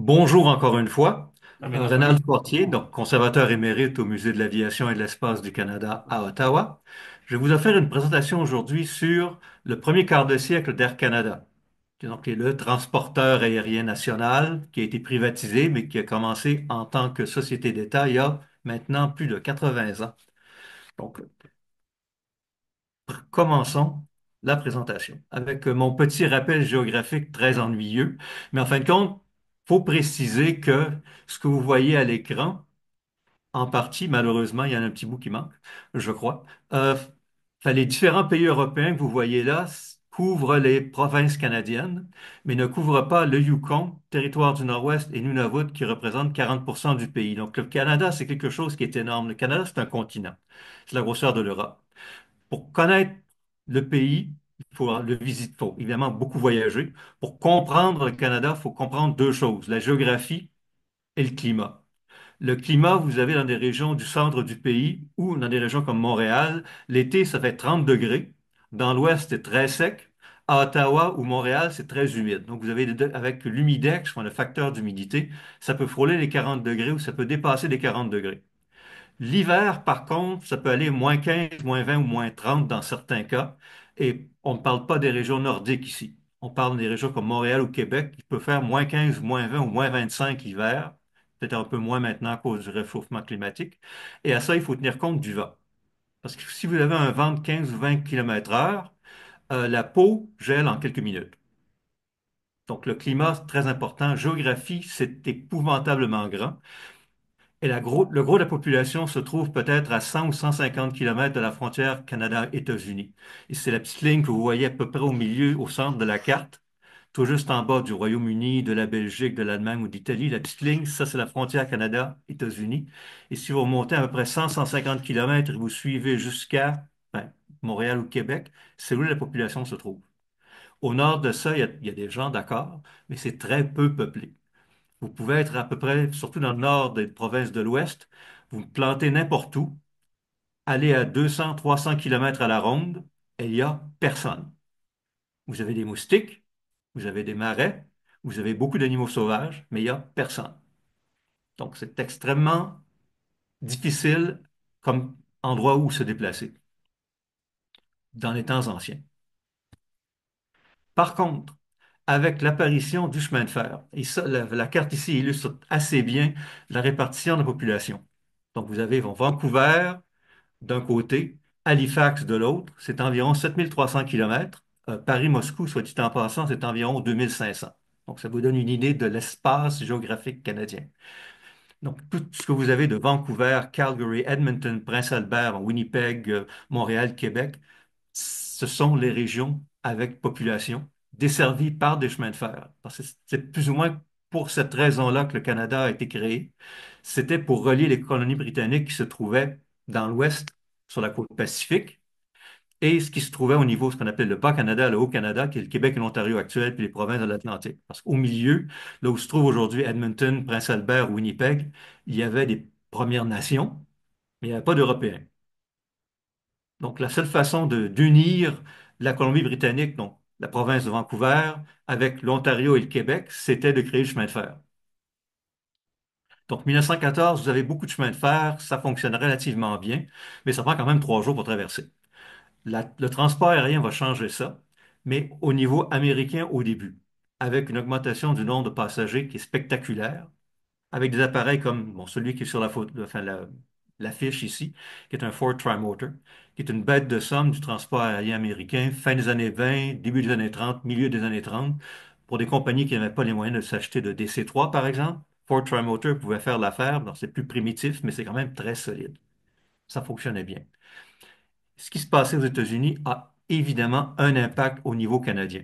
Bonjour encore une fois. Amélie. Rénal Fortier, donc conservateur émérite au Musée de l'aviation et de l'espace du Canada à Ottawa. Je vais vous offrir une présentation aujourd'hui sur le premier quart de siècle d'Air Canada, qui est le transporteur aérien national qui a été privatisé, mais qui a commencé en tant que société d'État il y a maintenant plus de 80 ans. Donc, commençons la présentation avec mon petit rappel géographique très ennuyeux, mais en fin de compte, faut préciser que ce que vous voyez à l'écran, en partie, malheureusement, il y en a un petit bout qui manque, je crois. Euh, les différents pays européens que vous voyez là couvrent les provinces canadiennes, mais ne couvrent pas le Yukon, territoire du Nord-Ouest et Nunavut qui représentent 40% du pays. Donc le Canada, c'est quelque chose qui est énorme. Le Canada, c'est un continent. C'est la grosseur de l'Europe. Pour connaître le pays, il faut le visiter, il faut évidemment beaucoup voyager. Pour comprendre le Canada, il faut comprendre deux choses, la géographie et le climat. Le climat, vous avez dans des régions du centre du pays ou dans des régions comme Montréal, l'été, ça fait 30 degrés. Dans l'ouest, c'est très sec. À Ottawa ou Montréal, c'est très humide. Donc, vous avez avec l'humidex, le facteur d'humidité, ça peut frôler les 40 degrés ou ça peut dépasser les 40 degrés. L'hiver, par contre, ça peut aller moins 15, moins 20 ou moins 30 dans certains cas. Et on ne parle pas des régions nordiques ici. On parle des régions comme Montréal ou Québec qui peut faire moins 15, moins 20 ou moins 25 l'hiver. Peut-être un peu moins maintenant à cause du réchauffement climatique. Et à ça, il faut tenir compte du vent. Parce que si vous avez un vent de 15 ou 20 km/h, la peau gèle en quelques minutes. Donc le climat, c'est très important. Géographie, c'est épouvantablement grand. Et le gros de la population se trouve peut-être à 100 ou 150 kilomètres de la frontière Canada-États-Unis. Et c'est la petite ligne que vous voyez à peu près au milieu, au centre de la carte, tout juste en bas du Royaume-Uni, de la Belgique, de l'Allemagne ou d'Italie. La petite ligne, ça, c'est la frontière Canada-États-Unis. Et si vous remontez à peu près 100-150 kilomètres et vous suivez jusqu'à Montréal ou Québec, c'est où la population se trouve. Au nord de ça, il y a des gens, d'accord, mais c'est très peu peuplé. Vous pouvez être à peu près, surtout dans le nord des provinces de l'Ouest, vous vous plantez n'importe où, allez à 200, 300 kilomètres à la ronde, et il n'y a personne. Vous avez des moustiques, vous avez des marais, vous avez beaucoup d'animaux sauvages, mais il n'y a personne. Donc, c'est extrêmement difficile comme endroit où se déplacer dans les temps anciens. Par contre, avec l'apparition du chemin de fer, et ça, la carte ici illustre assez bien la répartition de la population. Donc, vous avez Vancouver, d'un côté, Halifax de l'autre, c'est environ 7300 kilomètres. Paris-Moscou, soit dit en passant, c'est environ 2500. Donc, ça vous donne une idée de l'espace géographique canadien. Donc, tout ce que vous avez de Vancouver, Calgary, Edmonton, Prince-Albert, Winnipeg, Montréal, Québec, ce sont les régions avec population desservies par des chemins de fer. Parce que c'est plus ou moins pour cette raison-là que le Canada a été créé. C'était pour relier les colonies britanniques qui se trouvaient dans l'ouest, sur la côte Pacifique, et ce qui se trouvait au niveau, ce qu'on appelle le Bas-Canada, le Haut-Canada, qui est le Québec et l'Ontario actuel, puis les provinces de l'Atlantique. Parce qu'au milieu, là où se trouve aujourd'hui Edmonton, Prince-Albert, Winnipeg, il y avait des Premières Nations, mais il n'y avait pas d'Européens. Donc, la seule façon d'unir la Colombie-Britannique, donc la province de Vancouver, avec l'Ontario et le Québec, c'était de créer le chemin de fer. Donc, 1914, vous avez beaucoup de chemins de fer, ça fonctionne relativement bien, mais ça prend quand même 3 jours pour traverser. Le transport aérien va changer ça, mais au niveau américain au début, avec une augmentation du nombre de passagers qui est spectaculaire, avec des appareils comme bon, celui qui est sur la photo, enfin, l'affiche ici, qui est un Ford Trimotor, qui est une bête de somme du transport aérien américain, fin des années 20, début des années 30, milieu des années 30, pour des compagnies qui n'avaient pas les moyens de s'acheter de DC-3, par exemple. Ford Trimotor pouvait faire l'affaire, donc c'est plus primitif, mais c'est quand même très solide. Ça fonctionnait bien. Ce qui se passait aux États-Unis a évidemment un impact au niveau canadien.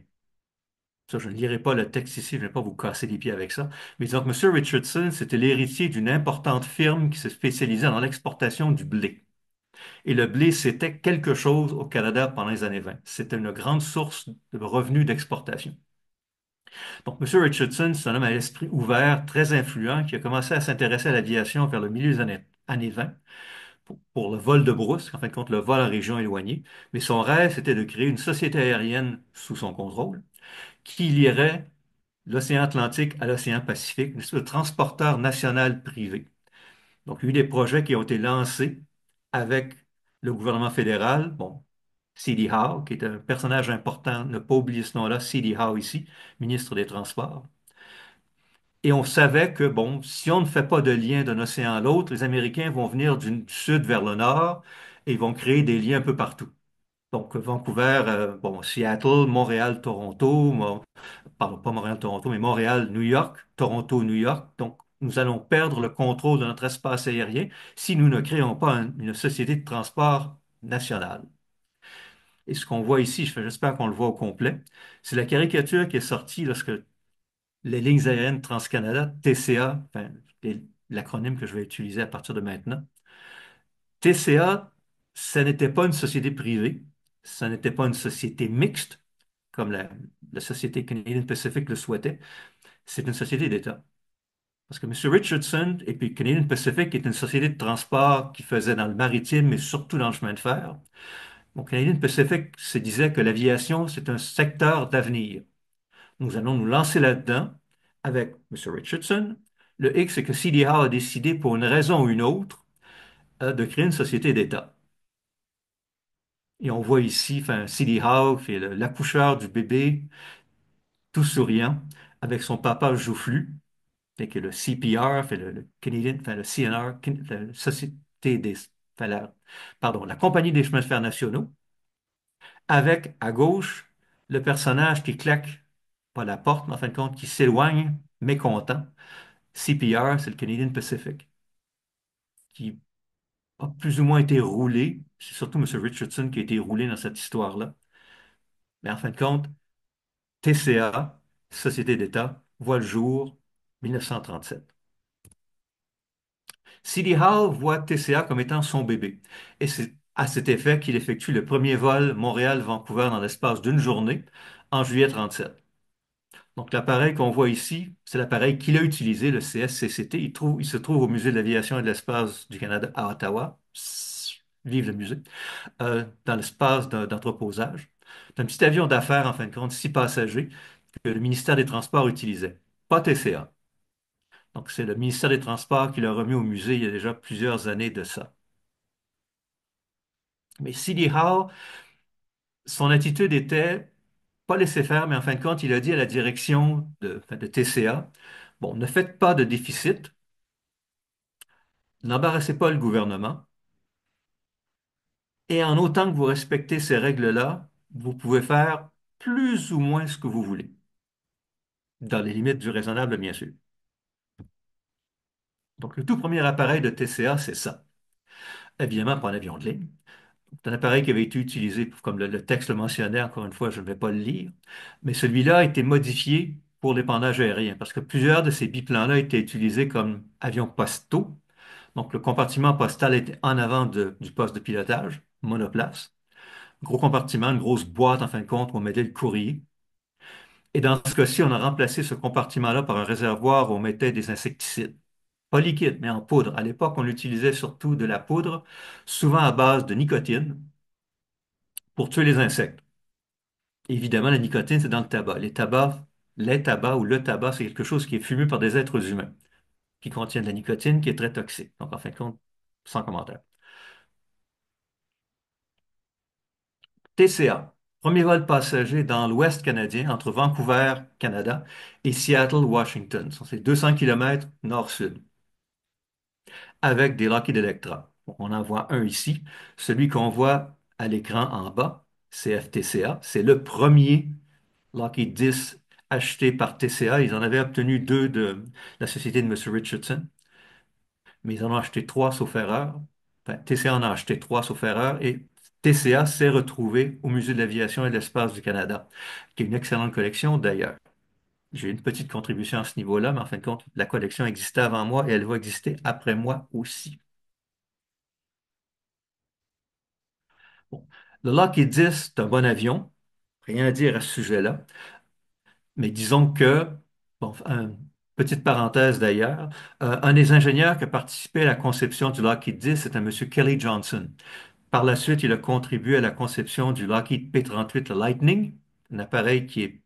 Ça, je ne lirai pas le texte ici, je ne vais pas vous casser les pieds avec ça. Mais disons que M. Richardson, c'était l'héritier d'une importante firme qui se spécialisait dans l'exportation du blé. Et le blé, c'était quelque chose au Canada pendant les années 20. C'était une grande source de revenus d'exportation. Donc, M. Richardson, c'est un homme à l'esprit ouvert, très influent, qui a commencé à s'intéresser à l'aviation vers le milieu des années 20 pour le vol de brousse, en fin de compte, le vol en région éloignée. Mais son rêve, c'était de créer une société aérienne sous son contrôle qui lierait l'océan Atlantique à l'océan Pacifique, une espèce de transporteur national privé. Donc, il y a eu des projets qui ont été lancés avec le gouvernement fédéral. Bon, C.D. Howe, qui est un personnage important, ne pas oublier ce nom-là, C.D. Howe ici, ministre des Transports. Et on savait que, bon, si on ne fait pas de lien d'un océan à l'autre, les Américains vont venir du sud vers le nord et ils vont créer des liens un peu partout. Donc, Vancouver, bon, Seattle, Montréal, Toronto, pardon, pas Montréal-Toronto, mais Montréal-New York, Toronto-New York. Donc, nous allons perdre le contrôle de notre espace aérien si nous ne créons pas une société de transport nationale. Et ce qu'on voit ici, j'espère qu'on le voit au complet, c'est la caricature qui est sortie lorsque les lignes aériennes TransCanada, TCA, enfin, l'acronyme que je vais utiliser à partir de maintenant. TCA, ça n'était pas une société privée, ça n'était pas une société mixte, comme la société Canadian Pacific le souhaitait, c'est une société d'État. Parce que M. Richardson et puis Canadian Pacific est une société de transport qui faisait dans le maritime, mais surtout dans le chemin de fer. Donc, Canadian Pacific se disait que l'aviation, c'est un secteur d'avenir. Nous allons nous lancer là-dedans avec M. Richardson. Le X, c'est que CDA a décidé, pour une raison ou une autre, de créer une société d'État. Et on voit ici, enfin, C.D. Howe qui est l'accoucheur du bébé, tout souriant, avec son papa joufflu, fait que le CPR, fait le Canadian, enfin le CNR, la Société des, enfin, pardon, la Compagnie des chemins de fer nationaux, avec à gauche le personnage qui claque, pas la porte, mais en fin de compte, qui s'éloigne, mécontent. CPR, c'est le Canadian Pacific, qui a plus ou moins été roulé. C'est surtout M. Richardson qui a été roulé dans cette histoire-là. Mais en fin de compte, TCA, Société d'État, voit le jour 1937. C.D. Howe voit TCA comme étant son bébé. Et c'est à cet effet qu'il effectue le premier vol Montréal-Vancouver dans l'espace d'une journée en juillet 37. Donc l'appareil qu'on voit ici, c'est l'appareil qu'il a utilisé, le CSCCT. Il se trouve au Musée de l'Aviation et de l'Espace du Canada à Ottawa. Vive le musée. Dans l'espace d'entreposage. C'est un petit avion d'affaires, en fin de compte, 6 passagers, que le ministère des Transports utilisait. Pas TCA. Donc, c'est le ministère des Transports qui l'a remis au musée il y a déjà plusieurs années de ça. Mais C.D. Howe, son attitude était pas laisser faire, mais en fin de compte, il a dit à la direction enfin, de TCA, bon, ne faites pas de déficit, n'embarrassez pas le gouvernement, et en autant que vous respectez ces règles-là, vous pouvez faire plus ou moins ce que vous voulez, dans les limites du raisonnable, bien sûr. Donc, le tout premier appareil de TCA, c'est ça. Évidemment, pas un avion de ligne. C'est un appareil qui avait été utilisé, comme le texte le mentionnait, encore une fois, je ne vais pas le lire, mais celui-là a été modifié pour l'épandage aérien, parce que plusieurs de ces biplans-là étaient utilisés comme avions postaux. Donc, le compartiment postal était en avant du poste de pilotage, monoplace. Gros compartiment, une grosse boîte, en fin de compte, où on mettait le courrier. Et dans ce cas-ci, on a remplacé ce compartiment-là par un réservoir où on mettait des insecticides. Pas liquide, mais en poudre. À l'époque, on utilisait surtout de la poudre, souvent à base de nicotine, pour tuer les insectes. Évidemment, la nicotine, c'est dans le tabac. Les tabacs ou le tabac, c'est quelque chose qui est fumé par des êtres humains, qui contient de la nicotine, qui est très toxique. Donc, en fin de compte, sans commentaire. TCA, premier vol passager dans l'Ouest canadien, entre Vancouver, Canada, et Seattle, Washington. C'est 200 km nord-sud, avec des Lockheed Electra. Bon, on en voit un ici. Celui qu'on voit à l'écran en bas, c'est FTCA. C'est le premier Lockheed 10 acheté par TCA. Ils en avaient obtenu deux de la société de M. Richardson, mais ils en ont acheté trois sauf erreur. Enfin, TCA en a acheté trois sauf erreur et TCA s'est retrouvé au Musée de l'Aviation et de l'Espace du Canada, qui est une excellente collection d'ailleurs. J'ai une petite contribution à ce niveau-là, mais en fin de compte, la collection existait avant moi et elle va exister après moi aussi. Bon. Le Lockheed 10, c'est un bon avion. Rien à dire à ce sujet-là. Mais disons que, bon, petite parenthèse d'ailleurs, un des ingénieurs qui a participé à la conception du Lockheed 10, c'est un monsieur Kelly Johnson. Par la suite, il a contribué à la conception du Lockheed P-38 Lightning, un appareil qui est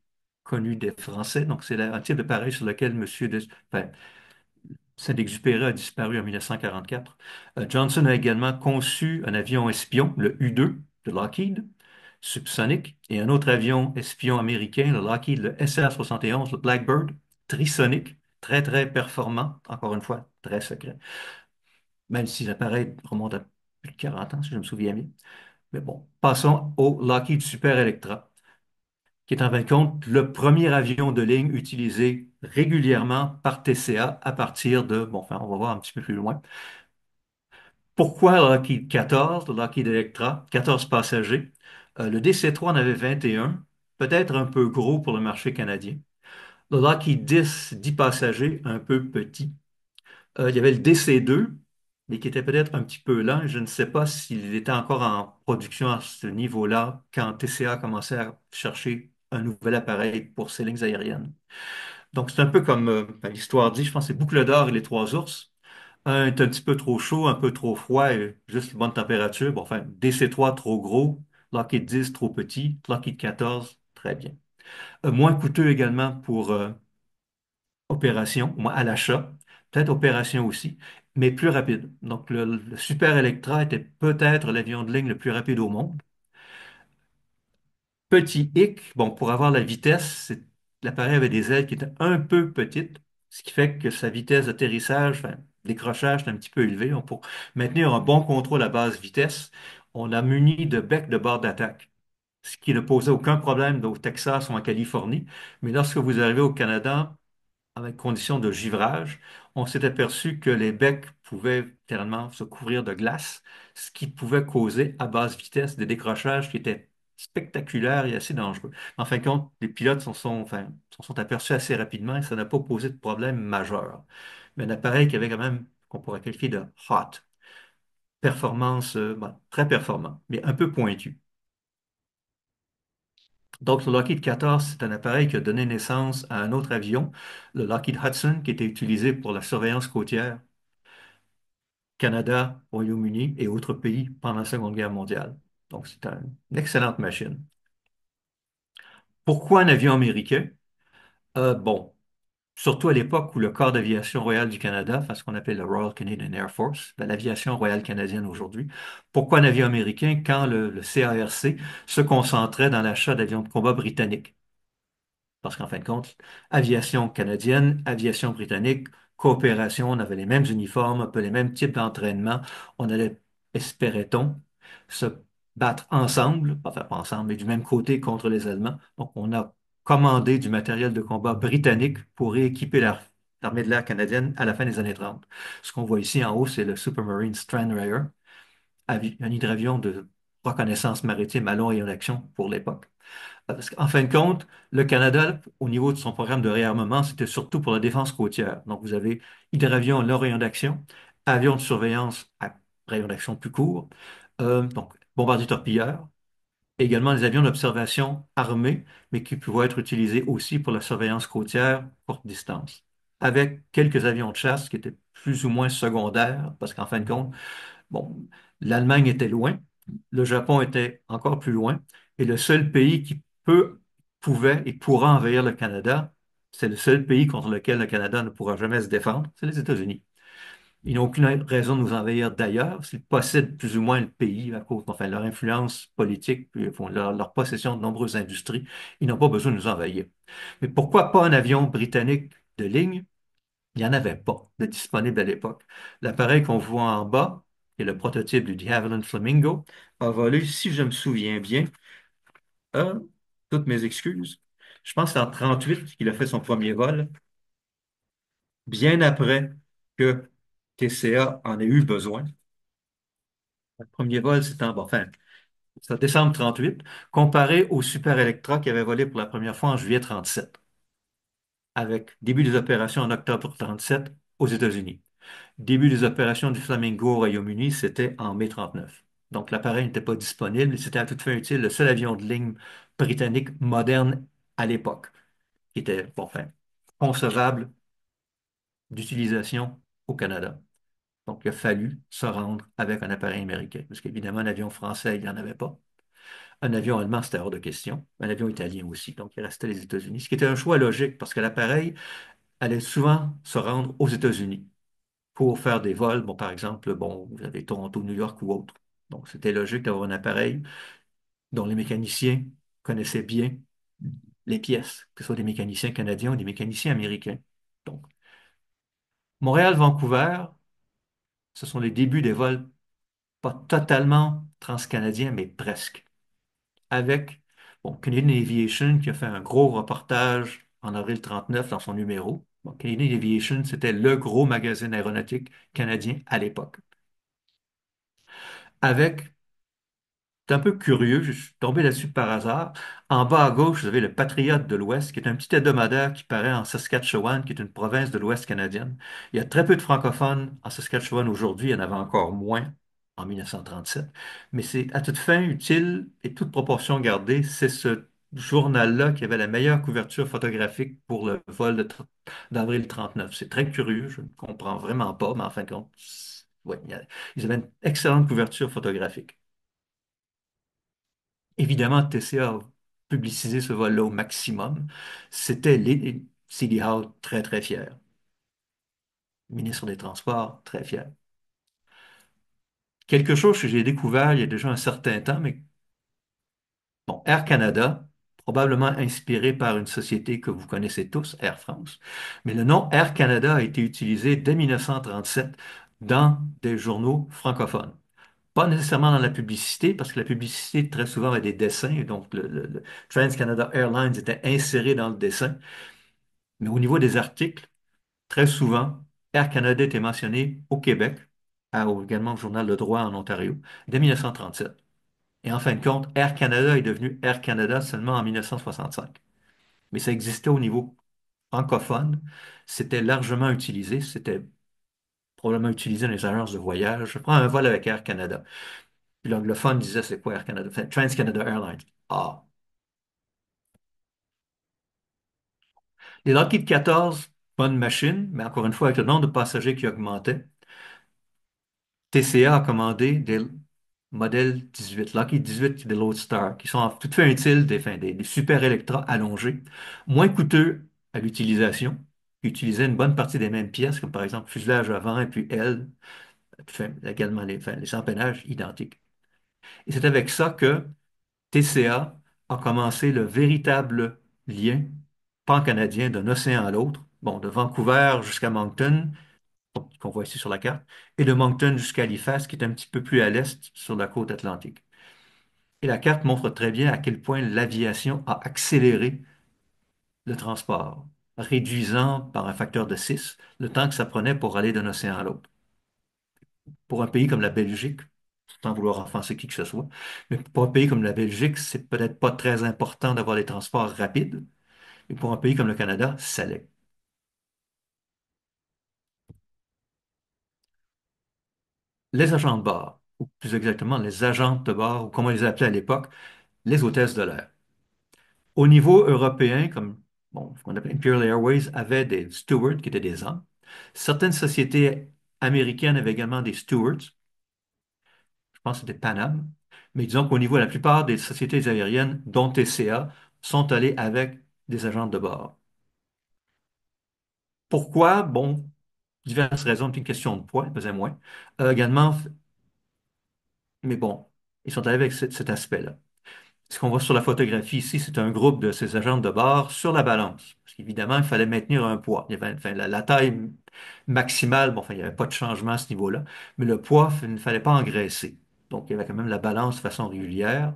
connu des Français. Donc, c'est un type d'appareil sur lequel enfin, Saint-Exupéry a disparu en 1944. Johnson a également conçu un avion espion, le U-2 de Lockheed, subsonique, et un autre avion espion américain, le Lockheed, le SR-71, le Blackbird, trisonique, très, très performant, encore une fois, très secret, même si l'appareil remonte à plus de 40 ans, si je me souviens bien. Mais bon, passons au Lockheed Super Electra, qui est en fin de compte le premier avion de ligne utilisé régulièrement par TCA à partir de, bon, enfin, on va voir un petit peu plus loin. Pourquoi le Lockheed 14, le Lockheed Electra, 14 passagers? Le DC-3 en avait 21, peut-être un peu gros pour le marché canadien. Le Lockheed 10, 10 passagers, un peu petit. Il y avait le DC-2, mais qui était peut-être un petit peu lent. Je ne sais pas s'il était encore en production à ce niveau-là quand TCA commençait à chercher un nouvel appareil pour ses lignes aériennes. Donc, c'est un peu comme ben, l'histoire dit, je pense que c'est Boucle d'or et les trois ours. Un est un petit peu trop chaud, un peu trop froid, et juste bonne température. Bon, enfin, DC-3 trop gros, Lockheed 10 trop petit, Lockheed 14 très bien. Moins coûteux également pour opération, moins à l'achat, peut-être opération aussi, mais plus rapide. Donc, le Super Electra était peut-être l'avion de ligne le plus rapide au monde. Petit hic, bon, pour avoir la vitesse, l'appareil avait des ailes qui étaient un peu petites, ce qui fait que sa vitesse d'atterrissage, enfin, décrochage, est un petit peu élevée. Pour maintenir un bon contrôle à basse vitesse, on a muni de becs de bord d'attaque, ce qui ne posait aucun problème au Texas ou en Californie. Mais lorsque vous arrivez au Canada, avec conditions de givrage, on s'est aperçu que les becs pouvaient littéralement se couvrir de glace, ce qui pouvait causer à basse vitesse des décrochages qui étaient spectaculaires et assez dangereux. En fin de compte, les pilotes s'en sont aperçus assez rapidement et ça n'a pas posé de problème majeur. Mais un appareil qui avait quand même, qu'on pourrait qualifier de hot, performance, bon, très performant, mais un peu pointu. Donc, le Lockheed 14, c'est un appareil qui a donné naissance à un autre avion, le Lockheed Hudson, qui était utilisé pour la surveillance côtière Canada, Royaume-Uni et autres pays pendant la Seconde Guerre mondiale. Donc, c'est une excellente machine. Pourquoi un avion américain? Bon, surtout à l'époque où le Corps d'aviation royale du Canada, enfin ce qu'on appelle le Royal Canadian Air Force, ben, l'aviation royale canadienne aujourd'hui, pourquoi un avion américain quand le CARC se concentrait dans l'achat d'avions de combat britanniques? Parce qu'en fin de compte, aviation canadienne, aviation britannique, coopération, on avait les mêmes uniformes, un peu les mêmes types d'entraînement. On allait, espérait-on, se battre ensemble, enfin pas ensemble, mais du même côté contre les Allemands. Donc, on a commandé du matériel de combat britannique pour rééquiper l'armée de l'air canadienne à la fin des années 30. Ce qu'on voit ici en haut, c'est le Supermarine Stranraer, un hydravion de reconnaissance maritime à long rayon d'action pour l'époque. Parce qu'en fin de compte, le Canada, au niveau de son programme de réarmement, c'était surtout pour la défense côtière. Donc, vous avez hydravion à long rayon d'action, avions de surveillance à rayon d'action plus court, donc bombardiers torpilleurs, également des avions d'observation armés, mais qui pouvaient être utilisés aussi pour la surveillance côtière courte distance, avec quelques avions de chasse qui étaient plus ou moins secondaires, parce qu'en fin de compte, bon, l'Allemagne était loin, le Japon était encore plus loin, et le seul pays qui pouvait et pourra envahir le Canada, c'est le seul pays contre lequel le Canada ne pourra jamais se défendre, c'est les États-Unis. Ils n'ont aucune raison de nous envahir d'ailleurs, s'ils possèdent plus ou moins le pays à cause, enfin, leur influence politique, puis, bon, leur possession de nombreuses industries, ils n'ont pas besoin de nous envahir. Mais pourquoi pas un avion britannique de ligne? Il n'y en avait pas de disponible à l'époque. L'appareil qu'on voit en bas, qui est le prototype du de Havilland Flamingo, a volé, si je me souviens bien, à toutes mes excuses. Je pense que c'est en 38 qu'il a fait son premier vol, bien après que TCA en ait eu besoin. Le premier vol, c'était enfin, c'est en décembre 38, comparé au Super Electra qui avait volé pour la première fois en juillet 37, avec début des opérations en octobre 37 aux États-Unis. Début des opérations du Flamingo au Royaume-Uni, c'était en mai 39. Donc l'appareil n'était pas disponible. C'était à toute fin utile le seul avion de ligne britannique moderne à l'époque, qui était, bon, enfin, concevable d'utilisation au Canada. Donc il a fallu se rendre avec un appareil américain, parce qu'évidemment, un avion français, il n'y en avait pas. Un avion allemand, c'était hors de question. Un avion italien aussi. Donc, il restait les États-Unis, ce qui était un choix logique parce que l'appareil allait souvent se rendre aux États-Unis pour faire des vols. Bon, par exemple, bon, vous avez Toronto, New York ou autre. Donc, c'était logique d'avoir un appareil dont les mécaniciens connaissaient bien les pièces, que ce soit des mécaniciens canadiens ou des mécaniciens américains. Donc, Montréal-Vancouver, ce sont les débuts des vols pas totalement transcanadiens, mais presque. Avec bon, Canadian Aviation qui a fait un gros reportage en avril 39 dans son numéro. Bon, Canadian Aviation, c'était le gros magazine aéronautique canadien à l'époque. Avec C'est un peu curieux, je suis tombé là-dessus par hasard. En bas à gauche, vous avez le Patriote de l'Ouest, qui est un petit hebdomadaire qui paraît en Saskatchewan, qui est une province de l'Ouest canadienne. Il y a très peu de francophones en Saskatchewan aujourd'hui, il y en avait encore moins en 1937. Mais c'est à toute fin utile et toute proportion gardée, c'est ce journal-là qui avait la meilleure couverture photographique pour le vol d'avril 39. C'est très curieux, je ne comprends vraiment pas, mais en fin de compte, ouais, ils avaient une excellente couverture photographique. Évidemment, TCA a publicisé ce vol-là au maximum. C'était CD Howe très, très fier. Ministre des Transports, très fier. Quelque chose que j'ai découvert il y a déjà un certain temps, mais bon, Air Canada, probablement inspiré par une société que vous connaissez tous, Air France, mais le nom Air Canada a été utilisé dès 1937 dans des journaux francophones. Pas nécessairement dans la publicité, parce que la publicité, très souvent, avait des dessins, et donc le Trans-Canada Airlines était inséré dans le dessin. Mais au niveau des articles, très souvent, Air Canada était mentionné au Québec, également au Journal Le Droit en Ontario, dès 1937. Et en fin de compte, Air Canada est devenu Air Canada seulement en 1965. Mais ça existait au niveau francophone, c'était largement utilisé, c'était probablement utilisé dans les agences de voyage. Je prends un vol avec Air Canada. Puis l'anglophone disait c'est quoi Air Canada? Enfin, Trans-Canada Airlines. Ah. Les Lockheed 14, bonne machine, mais encore une fois, avec le nombre de passagers qui augmentait, TCA a commandé des modèles 18, Lockheed 18 des Lodestar, qui sont en tout fait utiles, enfin, des Super Electra allongés, moins coûteux à l'utilisation, qui utilisaient une bonne partie des mêmes pièces, comme par exemple fuselage avant et puis aile, enfin, également enfin, les empennages identiques. Et c'est avec ça que TCA a commencé le véritable lien pan-canadien d'un océan à l'autre, bon, de Vancouver jusqu'à Moncton, qu'on voit ici sur la carte, et de Moncton jusqu'à Halifax, qui est un petit peu plus à l'est sur la côte atlantique. Et la carte montre très bien à quel point l'aviation a accéléré le transport, réduisant par un facteur de 6 le temps que ça prenait pour aller d'un océan à l'autre. Pour un pays comme la Belgique, sans vouloir offenser qui que ce soit, mais pour un pays comme la Belgique, c'est peut-être pas très important d'avoir des transports rapides, et pour un pays comme le Canada, ça l'est. Les agents de bord, ou plus exactement les agentes de bord, ou comme on les appelait à l'époque, les hôtesses de l'air. Au niveau européen, comme bon, ce qu'on appelle Imperial Airways avait des stewards qui étaient des hommes. Certaines sociétés américaines avaient également des stewards. Je pense que c'était Pan Am. Mais disons qu'au niveau de la plupart des sociétés aériennes, dont TCA, sont allées avec des agents de bord. Pourquoi? Bon, diverses raisons, puis une question de poids, pesait moins. Également, mais bon, ils sont allés avec cet aspect-là. Ce qu'on voit sur la photographie ici, c'est un groupe de ces agents de bord sur la balance. Parce qu'évidemment, il fallait maintenir un poids. Il y avait, enfin, la taille maximale, bon, enfin, il n'y avait pas de changement à ce niveau-là, mais le poids, il ne fallait pas engraisser. Donc, il y avait quand même la balance de façon régulière.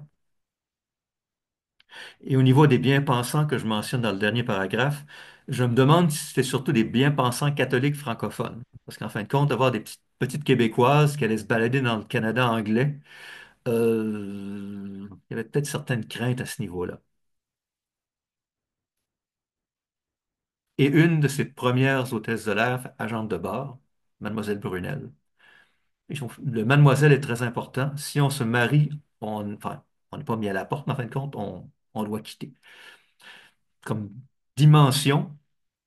Et au niveau des bien-pensants que je mentionne dans le dernier paragraphe, je me demande si c'était surtout des bien-pensants catholiques francophones. Parce qu'en fin de compte, d'avoir des petites Québécoises qui allaient se balader dans le Canada anglais, il y avait peut-être certaines craintes à ce niveau-là. Et une de ses premières hôtesses de l'air, agente de bord, Mademoiselle Brunel. Le mademoiselle est très important. Si on se marie, enfin, on n'est pas mis à la porte, mais en fin de compte, on doit quitter. Comme dimension,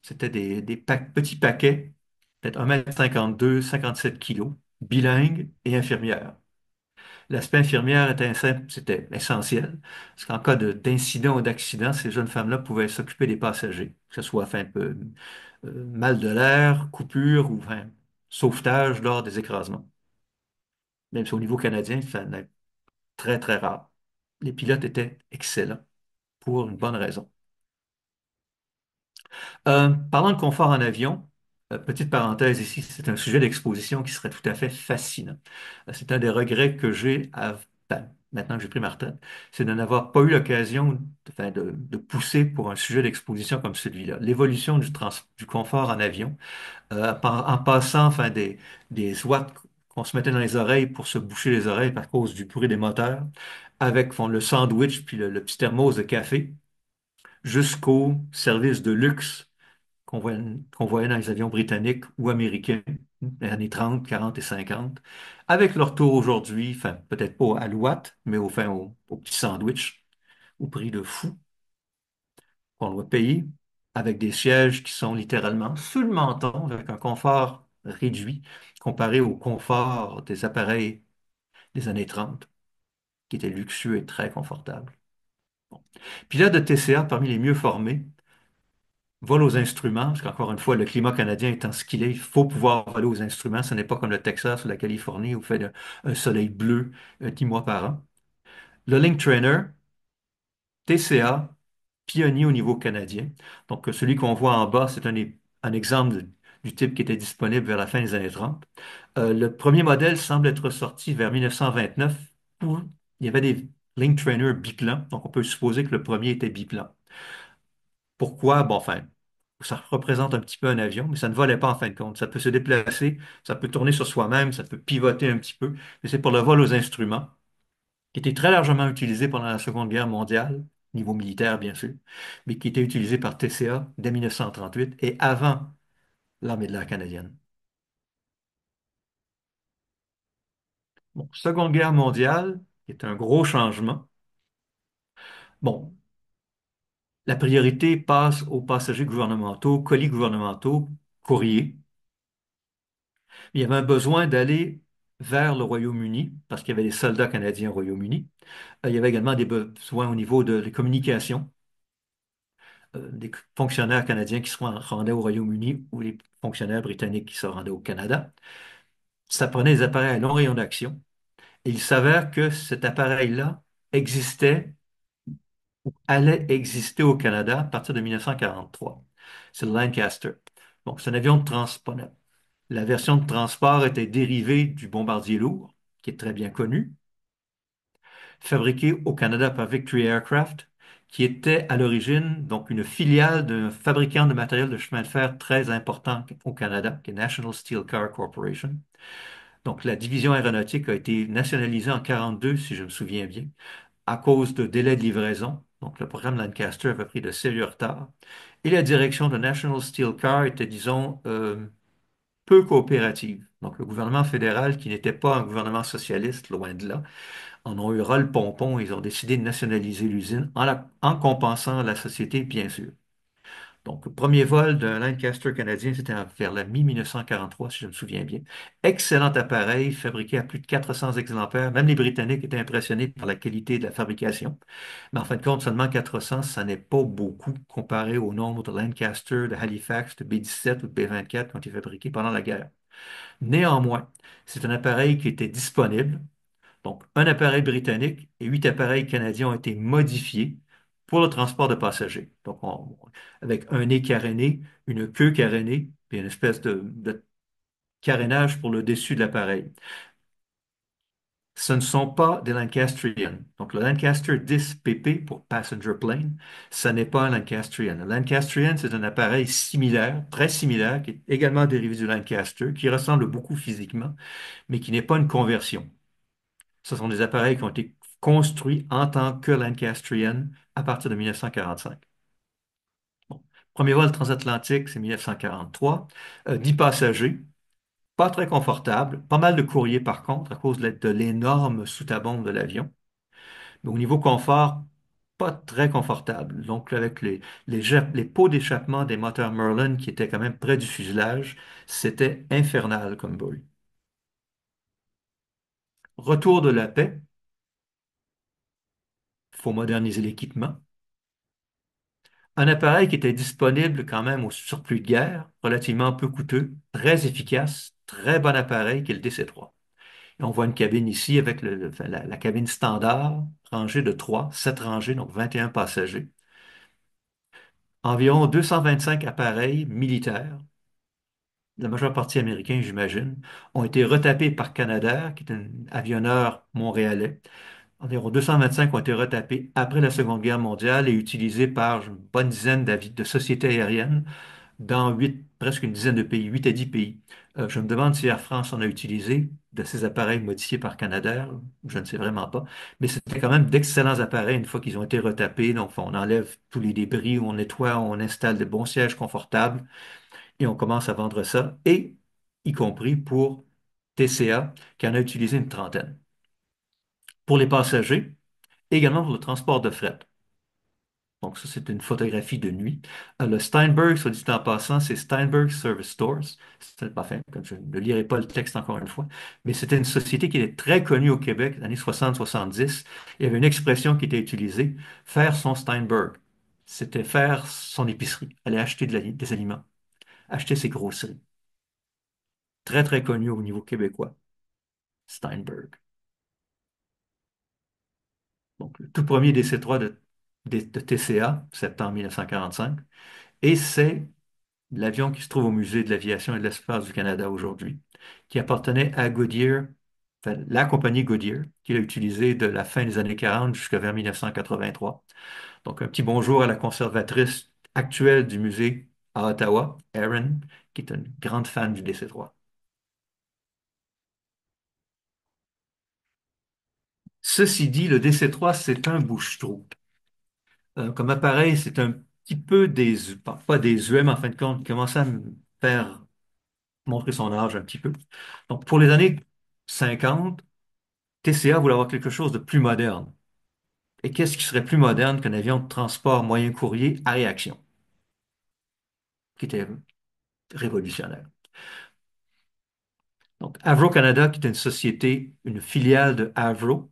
c'était des petits paquets, peut-être 1,52 m, 57 kilos, bilingues et infirmières. L'aspect infirmière c'était essentiel, parce qu'en cas d'incident ou d'accident, ces jeunes femmes-là pouvaient s'occuper des passagers, que ce soit enfin, un peu, mal de l'air, coupure ou enfin, sauvetage lors des écrasements. Même si au niveau canadien, ça n'est très, très rare. Les pilotes étaient excellents pour une bonne raison. Parlant de confort en avion, petite parenthèse ici, c'est un sujet d'exposition qui serait tout à fait fascinant. C'est un des regrets que j'ai ben, maintenant que j'ai pris ma retraite, c'est de n'avoir pas eu l'occasion enfin, de pousser pour un sujet d'exposition comme celui-là. L'évolution du confort en avion, en passant enfin, des ouattes qu'on se mettait dans les oreilles pour se boucher les oreilles à cause du bruit des moteurs, avec enfin, le sandwich puis le petit thermos de café, jusqu'au service de luxe qu'on voyait dans les avions britanniques ou américains, les années 30, 40 et 50, avec leur tour aujourd'hui, enfin, peut-être pas à l'ouate, mais enfin, au petit sandwich, au prix de fou qu'on doit payer, avec des sièges qui sont littéralement sous le menton, avec un confort réduit comparé au confort des appareils des années 30, qui étaient luxueux et très confortables. Bon. Pilote de TCA parmi les mieux formés, vole aux instruments, parce qu'encore une fois, le climat canadien étant ce qu'il est, il faut pouvoir voler aux instruments. Ce n'est pas comme le Texas ou la Californie où il fait un soleil bleu 10 mois par an. Le Link Trainer, TCA, pionnier au niveau canadien. Donc, celui qu'on voit en bas, c'est un exemple du type qui était disponible vers la fin des années 30. Le premier modèle semble être sorti vers 1929 où il y avait des Link Trainer biplans. Donc, on peut supposer que le premier était biplan. Pourquoi? Bon, enfin, ça représente un petit peu un avion, mais ça ne volait pas en fin de compte. Ça peut se déplacer, ça peut tourner sur soi-même, ça peut pivoter un petit peu, mais c'est pour le vol aux instruments, qui était très largement utilisé pendant la Seconde Guerre mondiale, niveau militaire bien sûr, mais qui était utilisé par TCA dès 1938 et avant l'armée de l'air canadienne. Bon, Seconde Guerre mondiale, qui est un gros changement. Bon, la priorité passe aux passagers gouvernementaux, colis gouvernementaux, courriers. Il y avait un besoin d'aller vers le Royaume-Uni parce qu'il y avait des soldats canadiens au Royaume-Uni. Il y avait également des besoins au niveau des communications, des fonctionnaires canadiens qui se rendaient au Royaume-Uni ou les fonctionnaires britanniques qui se rendaient au Canada. Ça prenait des appareils à long rayon d'action. Et il s'avère que cet appareil-là existait, allait exister au Canada à partir de 1943. C'est le Lancaster. Donc, c'est un avion de transport. La version de transport était dérivée du bombardier lourd, qui est très bien connu, fabriqué au Canada par Victory Aircraft, qui était à l'origine donc une filiale d'un fabricant de matériel de chemin de fer très important au Canada, qui est National Steel Car Corporation. Donc la division aéronautique a été nationalisée en 1942, si je me souviens bien, à cause de délais de livraison. Donc le programme Lancaster avait pris de sérieux retard. Et la direction de National Steel Car était, disons, peu coopérative. Donc le gouvernement fédéral, qui n'était pas un gouvernement socialiste, loin de là, en ont eu ras le pompon. Ils ont décidé de nationaliser l'usine en compensant la société, bien sûr. Donc, le premier vol d'un Lancaster canadien, c'était vers la mi-1943, si je me souviens bien. Excellent appareil, fabriqué à plus de 400 exemplaires. Même les Britanniques étaient impressionnés par la qualité de la fabrication. Mais en fin de compte, seulement 400, ça n'est pas beaucoup comparé au nombre de Lancaster, de Halifax, de B-17 ou de B-24 qui ont été fabriqués pendant la guerre. Néanmoins, c'est un appareil qui était disponible. Donc, un appareil britannique et 8 appareils canadiens ont été modifiés pour le transport de passagers. Donc, avec un nez caréné, une queue carénée, puis une espèce de carénage pour le dessus de l'appareil. Ce ne sont pas des Lancastrians. Donc, le Lancaster 10 PP pour Passenger Plane, ce n'est pas un Lancastrian. Le Lancastrian, c'est un appareil similaire, très similaire, qui est également dérivé du Lancaster, qui ressemble beaucoup physiquement, mais qui n'est pas une conversion. Ce sont des appareils qui ont été construits en tant que Lancastrian à partir de 1945. Bon. Premier vol transatlantique, c'est 1943. 10 passagers, pas très confortable. Pas mal de courriers par contre, à cause de l'énorme soute-à-bombe de l'avion. Mais au niveau confort, pas très confortable. Donc, avec les pots d'échappement des moteurs Merlin qui étaient quand même près du fuselage, c'était infernal comme bruit. Retour de la paix, il faut moderniser l'équipement. Un appareil qui était disponible quand même au surplus de guerre, relativement peu coûteux, très efficace, très bon appareil qui est le DC-3. Et on voit une cabine ici avec enfin, la cabine standard, rangée de 3, 7 rangées, donc 21 passagers. Environ 225 appareils militaires, la majeure partie américains, j'imagine, ont été retapés par Canadair, qui est un avionneur montréalais. Environ 225 ont été retapés après la Seconde Guerre mondiale et utilisés par une bonne dizaine de sociétés aériennes dans presque une dizaine de pays, 8 à 10 pays. Je me demande si Air France en a utilisé de ces appareils modifiés par Canadair. Je ne sais vraiment pas. Mais c'était quand même d'excellents appareils une fois qu'ils ont été retapés. Donc, on enlève tous les débris, on nettoie, on installe de bons sièges confortables et on commence à vendre ça, et y compris pour TCA, qui en a utilisé une trentaine. Pour les passagers, également pour le transport de fret. Donc, ça, c'est une photographie de nuit. Le Steinberg, soit dit en passant, c'est Steinberg Service Stores. C'est pas fin, comme je ne lirai pas le texte encore une fois, mais c'était une société qui était très connue au Québec, les années 60-70. Il y avait une expression qui était utilisée, faire son Steinberg. C'était faire son épicerie, aller acheter des aliments, acheter ses grosseries. Très, très connu au niveau québécois, Steinberg. Donc, le tout premier DC-3 de TCA, septembre 1945. Et c'est l'avion qui se trouve au Musée de l'aviation et de l'espace du Canada aujourd'hui, qui appartenait à Goodyear, enfin, la compagnie Goodyear, qui l'a utilisé de la fin des années 40 jusqu'à vers 1983. Donc, un petit bonjour à la conservatrice actuelle du musée à Ottawa, Erin, qui est une grande fan du DC-3. Ceci dit, le DC-3, c'est un bouche-trou. Comme appareil, c'est un petit peu désuet, pas désuet, mais en fin de compte, il commençait à me faire montrer son âge un petit peu. Donc, pour les années 50, TCA voulait avoir quelque chose de plus moderne. Et qu'est-ce qui serait plus moderne qu'un avion de transport moyen courrier à réaction, qui était révolutionnaire? Donc, Avro Canada, qui est une société, une filiale de Avro,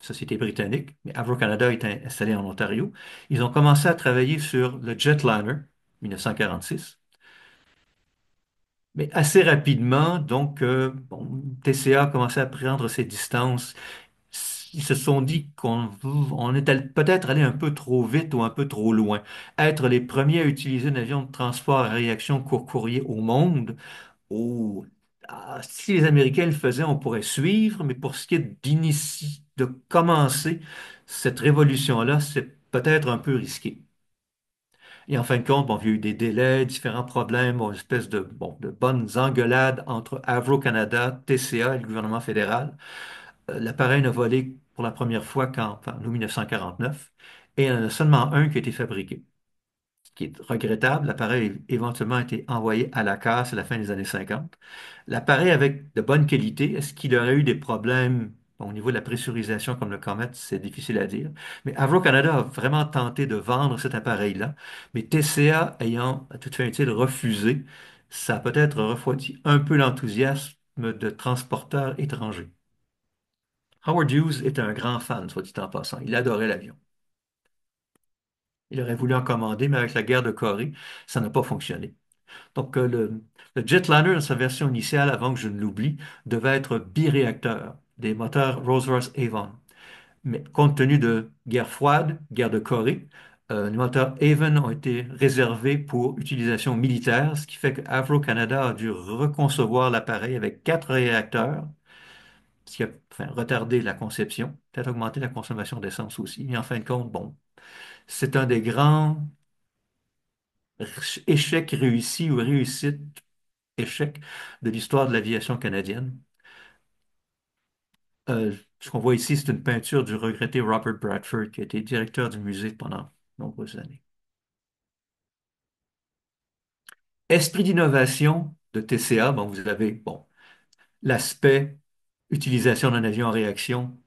société britannique, mais Avro Canada est installé en Ontario, ils ont commencé à travailler sur le Jetliner, 1946. Mais assez rapidement, donc, bon, TCA a commencé à prendre ses distances. Ils se sont dit qu'on était peut-être allé un peu trop vite ou un peu trop loin. Être les premiers à utiliser un avion de transport à réaction court courrier au monde, oh, si les Américains le faisaient, on pourrait suivre, mais pour ce qui est de commencer cette révolution-là, c'est peut-être un peu risqué. Et en fin de compte, bon, il y a eu des délais, différents problèmes, bon, une espèce de bonnes engueulades entre Avro-Canada, TCA et le gouvernement fédéral. L'appareil n'a volé pour la première fois en 1949, et il y en a seulement un qui a été fabriqué, ce qui est regrettable. L'appareil a éventuellement été envoyé à la casse à la fin des années 50. L'appareil avec de bonne qualité, est-ce qu'il aurait eu des problèmes bon, au niveau de la pressurisation comme le Comet? C'est difficile à dire. Mais Avro-Canada a vraiment tenté de vendre cet appareil-là, mais TCA ayant à toute fin utile refusé, ça a peut-être refroidi un peu l'enthousiasme de transporteurs étrangers. Howard Hughes était un grand fan, soit dit en passant. Il adorait l'avion. Il aurait voulu en commander, mais avec la guerre de Corée, ça n'a pas fonctionné. Donc, le Jetliner, dans sa version initiale, avant que je ne l'oublie, devait être biréacteur, des moteurs Rolls-Royce Avon. Mais compte tenu de guerre froide, guerre de Corée, les moteurs Avon ont été réservés pour utilisation militaire, ce qui fait que Avro Canada a dû reconcevoir l'appareil avec 4 réacteurs, ce qui a enfin, retardé la conception, peut-être augmenté la consommation d'essence aussi. Mais en fin de compte, bon, c'est un des grands échecs réussis ou réussites échecs de l'histoire de l'aviation canadienne. Ce qu'on voit ici, c'est une peinture du regretté Robert Bradford, qui a été directeur du musée pendant de nombreuses années. Esprit d'innovation de TCA, bon, vous avez bon, l'aspect utilisation d'un avion en réaction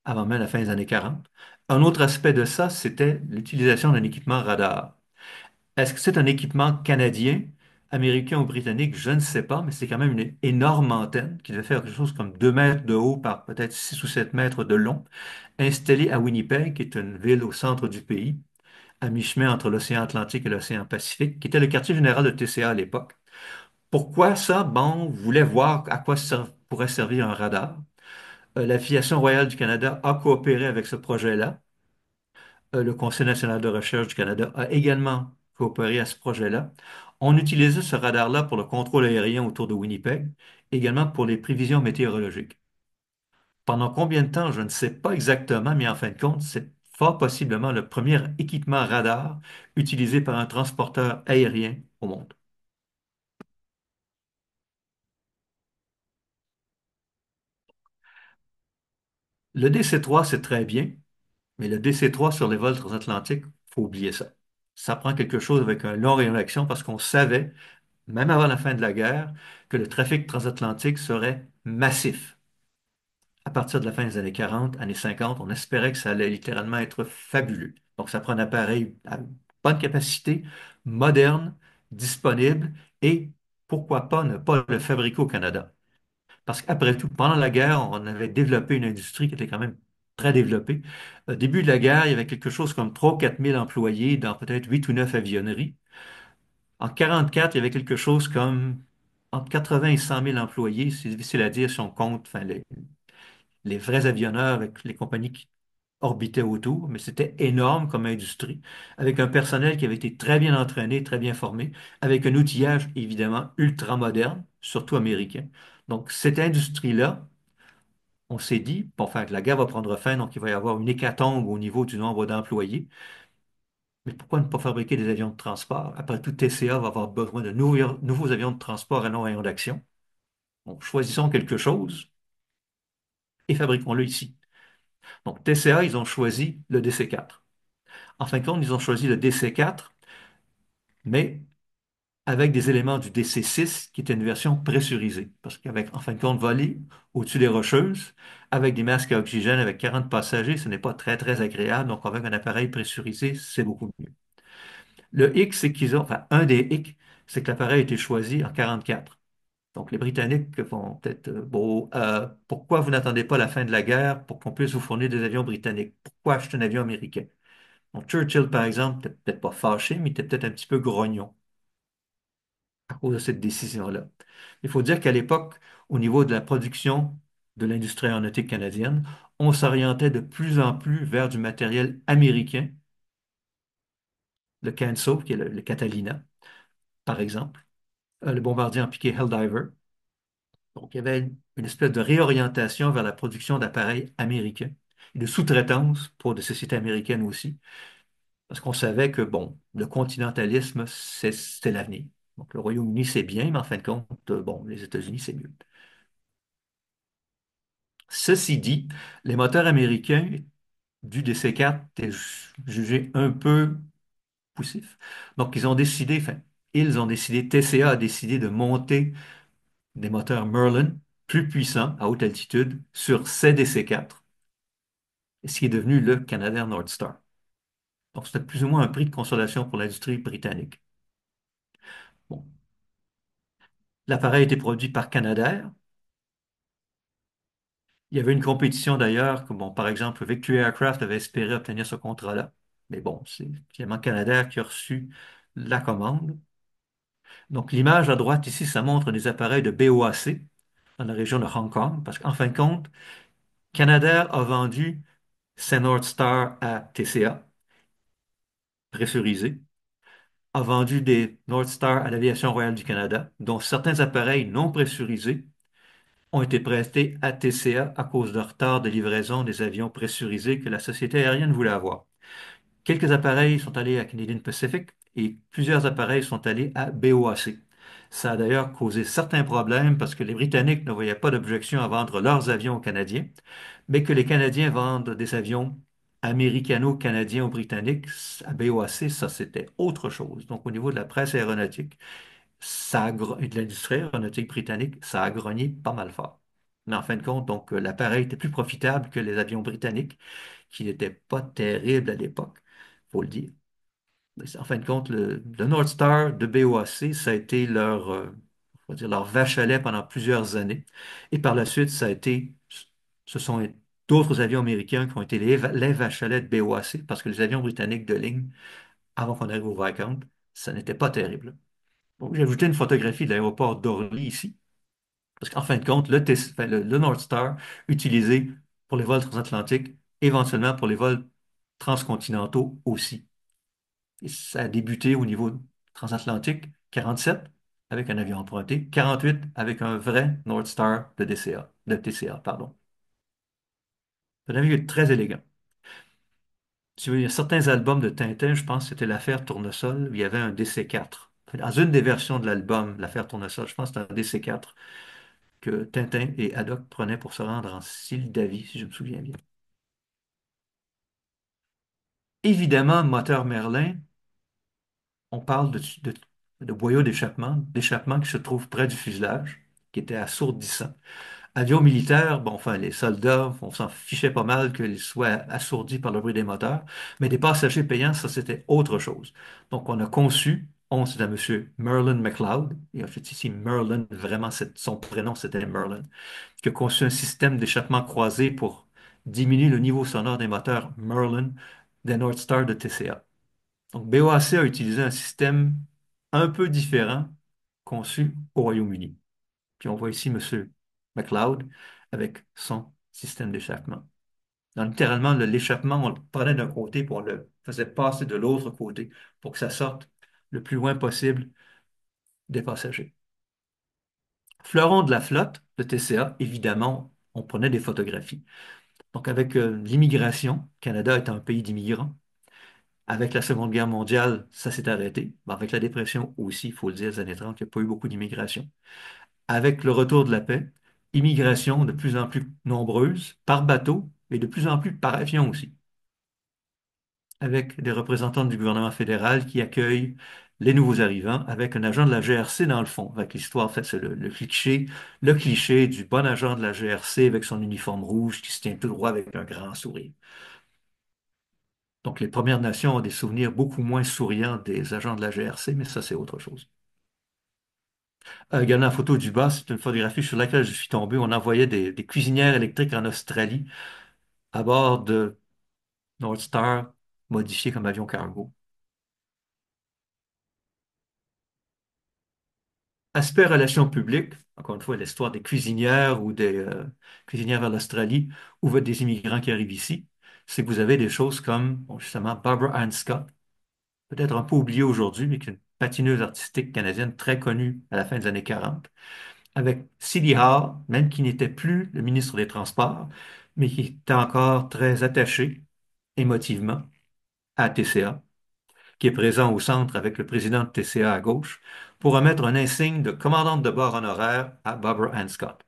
avant même la fin des années 40. Un autre aspect de ça, c'était l'utilisation d'un équipement radar. Est-ce que c'est un équipement canadien américain ou britannique, je ne sais pas, mais c'est quand même une énorme antenne qui devait faire quelque chose comme 2 mètres de haut par peut-être 6 ou 7 mètres de long, installée à Winnipeg, qui est une ville au centre du pays, à mi-chemin entre l'océan Atlantique et l'océan Pacifique, qui était le quartier général de TCA à l'époque. Pourquoi ça? Bon, on voulait voir à quoi pourrait servir un radar. L'Aviation royale du Canada a coopéré avec ce projet-là. Le Conseil national de recherche du Canada a également coopéré à ce projet-là. On utilisait ce radar-là pour le contrôle aérien autour de Winnipeg, également pour les prévisions météorologiques. Pendant combien de temps, je ne sais pas exactement, mais en fin de compte, c'est fort possiblement le premier équipement radar utilisé par un transporteur aérien au monde. Le DC-3, c'est très bien, mais le DC-3 sur les vols transatlantiques, faut oublier ça. Ça prend quelque chose avec un long rayon d'action parce qu'on savait, même avant la fin de la guerre, que le trafic transatlantique serait massif. À partir de la fin des années 40, années 50, on espérait que ça allait littéralement être fabuleux. Donc, ça prend un appareil à bonne capacité, moderne, disponible et pourquoi pas ne pas le fabriquer au Canada. Parce qu'après tout, pendant la guerre, on avait développé une industrie qui était quand même très développée. Au début de la guerre, il y avait quelque chose comme 3 ou 4 000 employés dans peut-être 8 ou 9 avionneries. En 44, il y avait quelque chose comme entre 80 et 100 000 employés. C'est difficile à dire si on compte enfin, les vrais avionneurs avec les compagnies qui orbitaient autour, mais c'était énorme comme industrie, avec un personnel qui avait été très bien entraîné, très bien formé, avec un outillage évidemment ultra moderne, surtout américain. Donc, cette industrie-là, on s'est dit, bon, enfin, que la guerre va prendre fin, donc il va y avoir une hécatombe au niveau du nombre d'employés. Mais pourquoi ne pas fabriquer des avions de transport? Après tout, TCA va avoir besoin de nouveaux avions de transport à long rayon d'action. Donc, choisissons quelque chose et fabriquons-le ici. Donc, TCA, ils ont choisi le DC-4. En fin de compte, ils ont choisi le DC-4, mais avec des éléments du DC-6, qui était une version pressurisée. Parce qu'avec, en fin de compte, voler au-dessus des rocheuses, avec des masques à oxygène, avec 40 passagers, ce n'est pas très, très agréable. Donc, avec un appareil pressurisé, c'est beaucoup mieux. Le hic, c'est qu'ils ont, enfin, un des hicks, c'est que l'appareil a été choisi en 44. Donc, les Britanniques vont peut-être, bon, pourquoi vous n'attendez pas la fin de la guerre pour qu'on puisse vous fournir des avions britanniques? Pourquoi acheter un avion américain? Donc, Churchill, par exemple, n'était peut-être pas fâché, mais il était peut-être un petit peu grognon à cause de cette décision-là. Il faut dire qu'à l'époque, au niveau de la production de l'industrie aéronautique canadienne, on s'orientait de plus en plus vers du matériel américain, le Canso, qui est le Catalina, par exemple, le bombardier en piqué Helldiver. Donc, il y avait une espèce de réorientation vers la production d'appareils américains et de sous-traitance pour des sociétés américaines aussi, parce qu'on savait que, bon, le continentalisme, c'était l'avenir. Donc, le Royaume-Uni, c'est bien, mais en fin de compte, bon, les États-Unis, c'est mieux. Ceci dit, les moteurs américains du DC-4 étaient jugés un peu poussifs. Donc, ils ont décidé, TCA a décidé de monter des moteurs Merlin plus puissants à haute altitude sur ces DC-4, ce qui est devenu le Canadair Northstar. Donc, c'était plus ou moins un prix de consolation pour l'industrie britannique. Bon. L'appareil a été produit par Canadair. Il y avait une compétition d'ailleurs, que, bon, par exemple, Victory Aircraft avait espéré obtenir ce contrat-là. Mais bon, c'est finalement Canadair qui a reçu la commande. Donc, l'image à droite ici, ça montre des appareils de BOAC dans la région de Hong Kong, parce qu'en fin de compte, Canadair a vendu ses Northstar à TCA, pressurisé, a vendu des Northstar à l'Aviation royale du Canada, dont certains appareils non pressurisés ont été prêtés à TCA à cause de retard de livraison des avions pressurisés que la société aérienne voulait avoir. Quelques appareils sont allés à Canadian Pacific et plusieurs appareils sont allés à BOAC. Ça a d'ailleurs causé certains problèmes parce que les Britanniques ne voyaient pas d'objection à vendre leurs avions aux Canadiens, mais que les Canadiens vendent des avions américano-canadiens aux Britanniques à BOAC, ça c'était autre chose. Donc au niveau de la presse aéronautique, et de l'industrie aéronautique britannique, ça a grogné pas mal fort. Mais en fin de compte, donc l'appareil était plus profitable que les avions britanniques, qui n'étaient pas terribles à l'époque, faut le dire. En fin de compte, le North Star de BOAC, ça a été on va dire leur vache à lait pendant plusieurs années. Et par la suite, ce sont d'autres avions américains qui ont été les vaches à lait de BOAC, parce que les avions britanniques de ligne, avant qu'on arrive au Viscount, ça n'était pas terrible. Donc, j'ai ajouté une photographie de l'aéroport d'Orly ici, parce qu'en fin de compte, le North Star, utilisé pour les vols transatlantiques, éventuellement pour les vols transcontinentaux aussi. Et ça a débuté au niveau transatlantique, 47 avec un avion emprunté, 48 avec un vrai North Star de TCA, pardon. Un avion très élégant. Si vous voulez, il y a certains albums de Tintin, je pense que c'était l'affaire Tournesol, où il y avait un DC-4. Dans une des versions de l'album, l'affaire Tournesol, je pense que c'était un DC-4 que Tintin et Haddock prenaient pour se rendre en Sildavie, si je me souviens bien. Évidemment, moteur Merlin, on parle de boyaux d'échappement qui se trouvent près du fuselage, qui était assourdissant. Avion militaire, bon, enfin, les soldats, on s'en fichait pas mal qu'ils soient assourdis par le bruit des moteurs, mais des passagers payants, ça, c'était autre chose. Donc, on a conçu, c'est à M. Merlin McLeod, et en fait, ici, Merlin, vraiment, son prénom, c'était Merlin, qui a conçu un système d'échappement croisé pour diminuer le niveau sonore des moteurs Merlin des North Star de TCA. Donc, BOAC a utilisé un système un peu différent conçu au Royaume-Uni. Puis on voit ici M. McLeod avec son système d'échappement. Donc, littéralement, l'échappement, on le prenait d'un côté puis on le faisait passer de l'autre côté pour que ça sorte le plus loin possible des passagers. Fleuron de la flotte, le TCA, évidemment, on prenait des photographies. Donc, avec l'immigration, Canada est un pays d'immigrants. Avec la Seconde Guerre mondiale, ça s'est arrêté. Bon, avec la dépression aussi, il faut le dire, les années 30, il n'y a pas eu beaucoup d'immigration. Avec le retour de la paix, immigration de plus en plus nombreuse par bateau et de plus en plus par avion aussi, avec des représentants du gouvernement fédéral qui accueillent les nouveaux arrivants avec un agent de la GRC dans le fond. Avec l'histoire, en fait, c'est le cliché du bon agent de la GRC avec son uniforme rouge qui se tient tout droit avec un grand sourire. Donc, les Premières Nations ont des souvenirs beaucoup moins souriants des agents de la GRC, mais ça, c'est autre chose. Également, la photo du bas, c'est une photographie sur laquelle je suis tombé. On envoyait des cuisinières électriques en Australie à bord de North Star modifié comme avion cargo. Aspect relations publiques, encore une fois, l'histoire des cuisinières ou des cuisinières vers l'Australie ou des immigrants qui arrivent ici, c'est que vous avez des choses comme, bon, justement, Barbara Ann Scott, peut-être un peu oubliée aujourd'hui, mais qui est une patineuse artistique canadienne très connue à la fin des années 40, avec City Hall, même qui n'était plus le ministre des Transports, mais qui était encore très attaché émotivement à TCA, qui est présent au centre avec le président de TCA à gauche, pour remettre un insigne de commandante de bord honoraire à Barbara Ann Scott.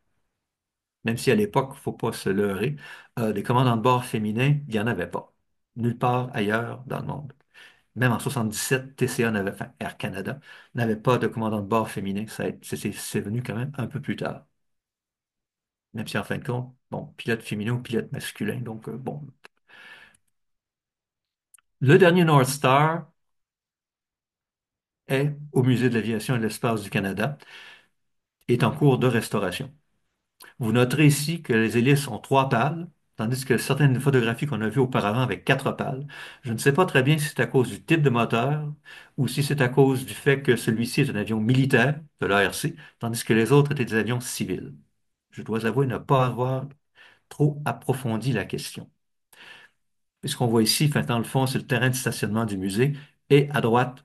Même si à l'époque, il ne faut pas se leurrer, des commandants de bord féminins, il n'y en avait pas. Nulle part ailleurs dans le monde. Même en 77, TCA n'avait, enfin, Air Canada n'avait pas de commandant de bord féminin. C'est venu quand même un peu plus tard. Même si en fin de compte, bon, pilote féminin ou pilote masculin. Donc, bon. Le dernier North Star est au Musée de l'aviation et de l'espace du Canada, est en cours de restauration. Vous noterez ici que les hélices ont trois pales, tandis que certaines photographies qu'on a vues auparavant avec quatre pales. Je ne sais pas très bien si c'est à cause du type de moteur ou si c'est à cause du fait que celui-ci est un avion militaire de l'ARC, tandis que les autres étaient des avions civils. Je dois avouer ne pas avoir trop approfondi la question. Et ce qu'on voit ici, enfin, dans le fond, c'est le terrain de stationnement du musée. Et à droite,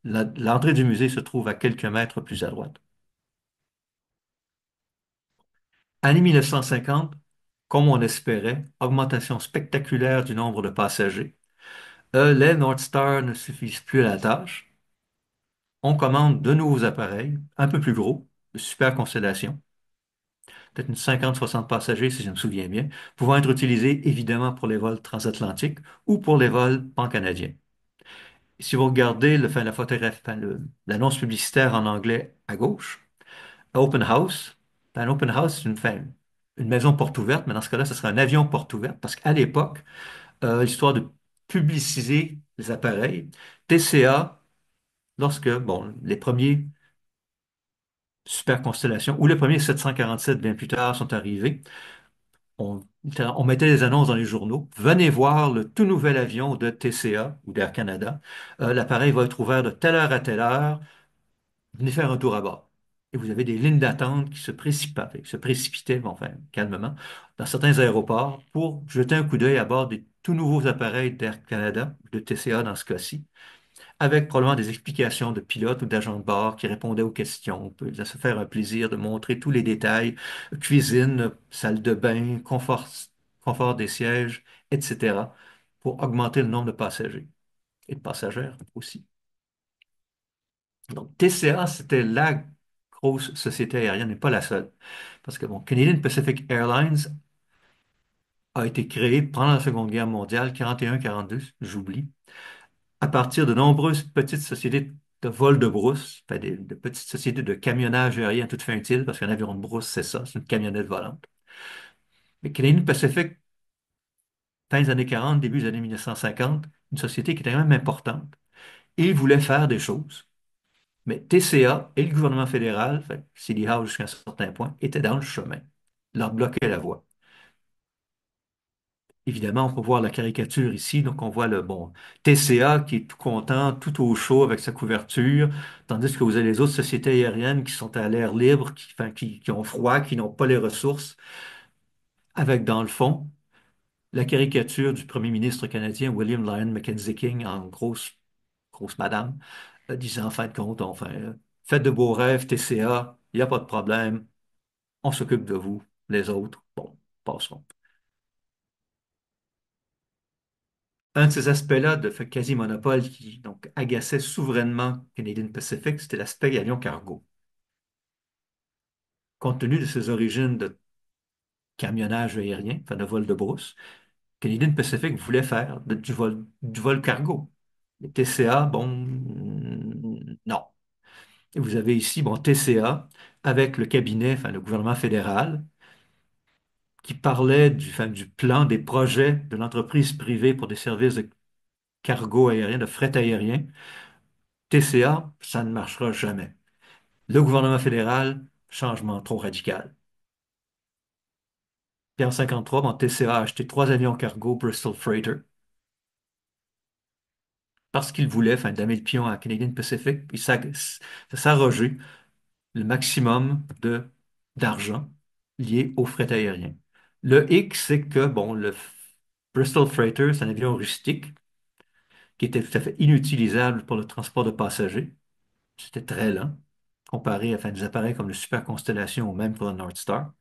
l'entrée du musée se trouve à quelques mètres plus à droite. Année 1950, comme on espérait, augmentation spectaculaire du nombre de passagers. Les North Star ne suffisent plus à la tâche. On commande de nouveaux appareils, un peu plus gros, de super constellation, peut-être une 50-60 passagers si je me souviens bien, pouvant être utilisés évidemment pour les vols transatlantiques ou pour les vols pan-canadiens. Si vous regardez la photographie, l'annonce publicitaire en anglais à gauche, Open House, un open house, c'est une maison porte ouverte, mais dans ce cas-là, ce serait un avion porte ouverte, parce qu'à l'époque, l'histoire de publiciser les appareils. TCA, lorsque, bon, les premiers superconstellations ou les premiers 747 bien plus tard sont arrivés, on, on mettait des annonces dans les journaux. Venez voir le tout nouvel avion de TCA ou d'Air Canada. L'appareil va être ouvert de telle heure à telle heure. Venez faire un tour à bord. Et vous avez des lignes d'attente qui se précipitaient, bon, enfin, calmement, dans certains aéroports pour jeter un coup d'œil à bord des tout nouveaux appareils d'Air Canada, de TCA dans ce cas-ci, avec probablement des explications de pilotes ou d'agents de bord qui répondaient aux questions. On peut se faire un plaisir de montrer tous les détails, cuisine, salle de bain, confort des sièges, etc., pour augmenter le nombre de passagers et de passagères aussi. Donc, TCA, c'était la grosse société aérienne, mais pas la seule. Parce que, bon, Canadian Pacific Airlines a été créé pendant la Seconde Guerre mondiale, 41-42, j'oublie, à partir de nombreuses petites sociétés de vol de brousse, enfin, de petites sociétés de camionnage aérien à toutes fins utiles, parce qu'un avion de brousse, c'est ça, c'est une camionnette volante. Mais Canadian Pacific, fin des années 40, début des années 1950, une société qui était quand même importante, et ils voulaient faire des choses. Mais TCA et le gouvernement fédéral, fait, City Hall jusqu'à un certain point, étaient dans le chemin, leur bloquaient la voie. Évidemment, on peut voir la caricature ici, donc on voit le bon TCA qui est tout content, tout au chaud avec sa couverture, tandis que vous avez les autres sociétés aériennes qui sont à l'air libre, enfin, qui ont froid, qui n'ont pas les ressources, avec dans le fond la caricature du premier ministre canadien William Lyon Mackenzie King en grosse madame, disant en fin de compte, enfin, faites de beaux rêves, TCA, il n'y a pas de problème, on s'occupe de vous, les autres, bon, passeront. Un de ces aspects-là de fait quasi-monopole qui donc agaçait souverainement Canadian Pacific, c'était l'aspect avion cargo. Compte tenu de ses origines de camionnage aérien, enfin de vol de brousse, Canadian Pacific voulait faire du vol cargo. Les TCA, bon, non. Et vous avez ici, bon, TCA avec le cabinet, enfin le gouvernement fédéral, qui parlait enfin, du plan, des projets de l'entreprise privée pour des services de cargo aérien, de fret aérien. TCA, ça ne marchera jamais. Le gouvernement fédéral, changement trop radical. Puis en 1953, bon, TCA a acheté trois avions cargo Bristol Freighter parce qu'il voulait, enfin, damer le pion à Canadian Pacific, puis ça s'arroger le maximum d'argent lié au fret aérien. Le hic, c'est que, bon, le Bristol Freighter, c'est un avion rustique qui était tout à fait inutilisable pour le transport de passagers. C'était très lent, comparé à enfin, des appareils comme le Super Constellation ou même pour le North Star.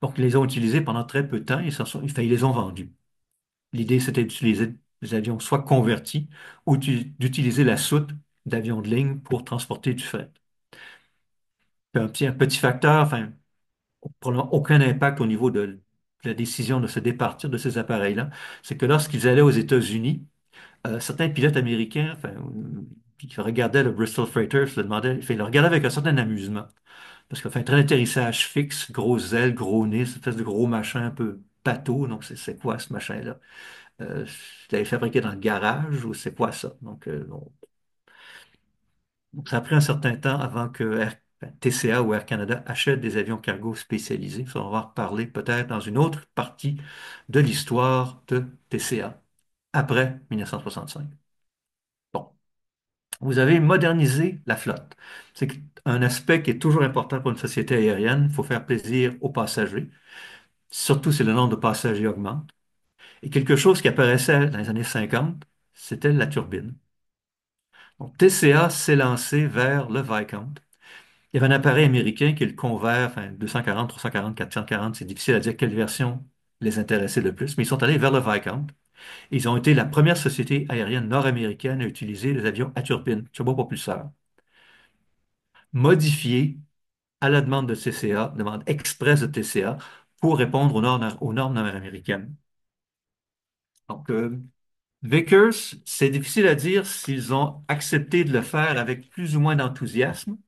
Donc, ils les ont utilisés pendant très peu de temps et enfin, ils les ont vendus. L'idée, c'était d'utiliser des avions soit convertis ou d'utiliser la soute d'avions de ligne pour transporter du fret. Puis un petit facteur, enfin, probablement aucun impact au niveau de la décision de se départir de ces appareils-là, c'est que lorsqu'ils allaient aux États-Unis, certains pilotes américains, enfin, qui regardaient le Bristol Freighter, se demandaient, enfin, ils le regardaient avec un certain amusement. Parce qu'un train d'atterrissage fixe, grosses ailes, gros nez, cette espèce de gros machin un peu bateau. Donc, c'est quoi ce machin-là? C'était fabriqué dans le garage ou c'est quoi ça? Donc, ça a pris un certain temps avant que TCA ou Air Canada achètent des avions cargo spécialisés. Ça, on va en reparler peut-être dans une autre partie de l'histoire de TCA après 1965. Bon, vous avez modernisé la flotte. C'est un aspect qui est toujours important pour une société aérienne. Il faut faire plaisir aux passagers, surtout si le nombre de passagers augmente. Et quelque chose qui apparaissait dans les années 50, c'était la turbine. Donc, TCA s'est lancé vers le Viscount. Il y avait un appareil américain qui est le Convair, enfin 240, 340, 440, c'est difficile à dire quelle version les intéressait le plus, mais ils sont allés vers le Viscount. Ils ont été la première société aérienne nord-américaine à utiliser les avions à turbine, turbopropulseurs, modifiés à la demande de TCA, demande express de TCA, pour répondre aux normes nord-américaines. Donc, Vickers, c'est difficile à dire s'ils ont accepté de le faire avec plus ou moins d'enthousiasme,